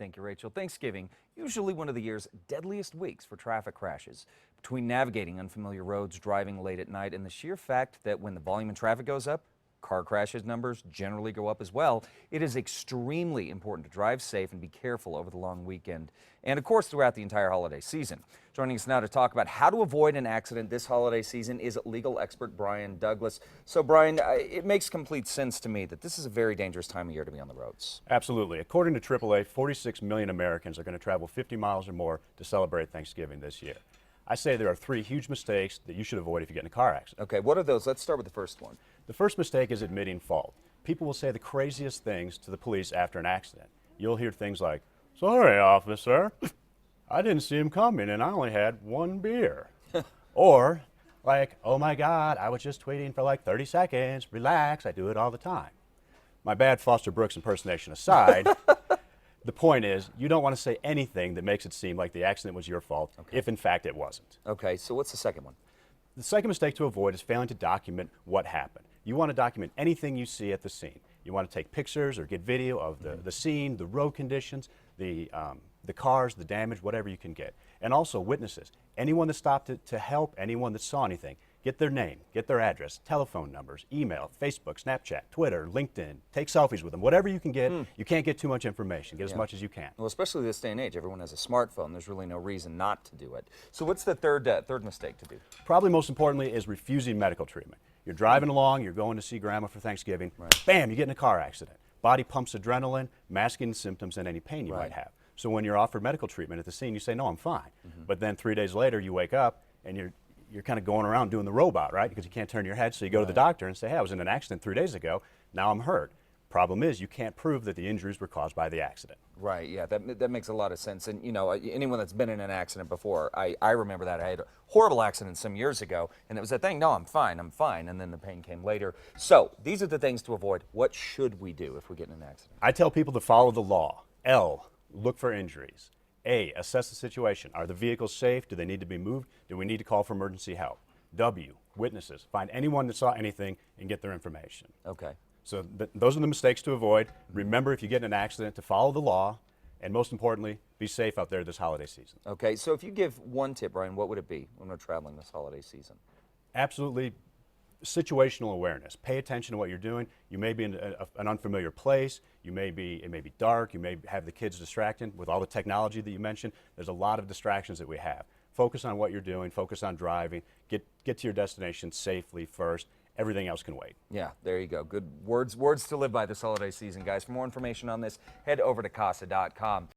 Thank you, Rachel. Thanksgiving, usually one of the year's deadliest weeks for traffic crashes. Between navigating unfamiliar roads, driving late at night, and the sheer fact that when the volume in traffic goes up, car crashes numbers generally go up as well, it is extremely important to drive safe and be careful over the long weekend and, of course, throughout the entire holiday season. Joining us now to talk about how to avoid an accident this holiday season is legal expert Brian Douglas. So, Brian, it makes complete sense to me that this is a very dangerous time of year to be on the roads. Absolutely. According to AAA, 46 million Americans are going to travel 50 miles or more to celebrate Thanksgiving this year. I say there are three huge mistakes that you should avoid if you get in a car accident. Okay, what are those? Let's start with the first one. The first mistake is admitting fault. People will say the craziest things to the police after an accident. You'll hear things like, "Sorry, officer, I didn't see him coming and I only had one beer." Or like, "Oh my God, I was just tweeting for like 30 seconds. Relax, I do it all the time." My bad Foster Brooks impersonation aside, the point is, you don't want to say anything that makes it seem like the accident was your fault, if in fact it wasn't. Okay, so what's the second one? The second mistake to avoid is failing to document what happened. You want to document anything you see at the scene. You want to take pictures or get video of the scene, the road conditions, the cars, the damage, whatever you can get. And also witnesses. Anyone that stopped to help, anyone that saw anything, get their name, get their address, telephone numbers, email, Facebook, Snapchat, Twitter, LinkedIn. Take selfies with them. Whatever you can get. You can't get too much information. Get as much as you can. Well, especially this day and age, everyone has a smartphone. There's really no reason not to do it. So what's the third mistake to do? Probably most importantly is refusing medical treatment. You're driving along, you're going to see grandma for Thanksgiving, bam, you get in a car accident. Body pumps adrenaline, masking the symptoms and any pain you might have. So when you're offered medical treatment at the scene, you say, "No, I'm fine." But then 3 days later, you wake up and you're kind of going around doing the robot, right? Because you can't turn your head, so you go to the doctor and say, "Hey, I was in an accident 3 days ago, now I'm hurt." Problem is, you can't prove that the injuries were caused by the accident. Right, yeah, that makes a lot of sense. And, you know, anyone that's been in an accident before, I remember that. I had a horrible accident some years ago, and it was that thing, "No, I'm fine, and then the pain came later. So, these are the things to avoid. What should we do if we get in an accident? I tell people to follow the law. L, look for injuries. A, assess the situation. Are the vehicles safe? Do they need to be moved? Do we need to call for emergency help? W, witnesses. Find anyone that saw anything and get their information. Okay. So those are the mistakes to avoid. Remember, if you get in an accident, to follow the law, and most importantly, be safe out there this holiday season. Okay, so if you give one tip, Brian, what would it be when we're traveling this holiday season? Absolutely situational awareness. Pay attention to what you're doing. You may be in an unfamiliar place. It may be dark. You may have the kids distracted. With all the technology that you mentioned, there's a lot of distractions that we have. Focus on what you're doing. Focus on driving. Get to your destination safely first. Everything else can wait. Yeah, there you go. Good words to live by this holiday season, guys. For more information on this, head over to CASA.com.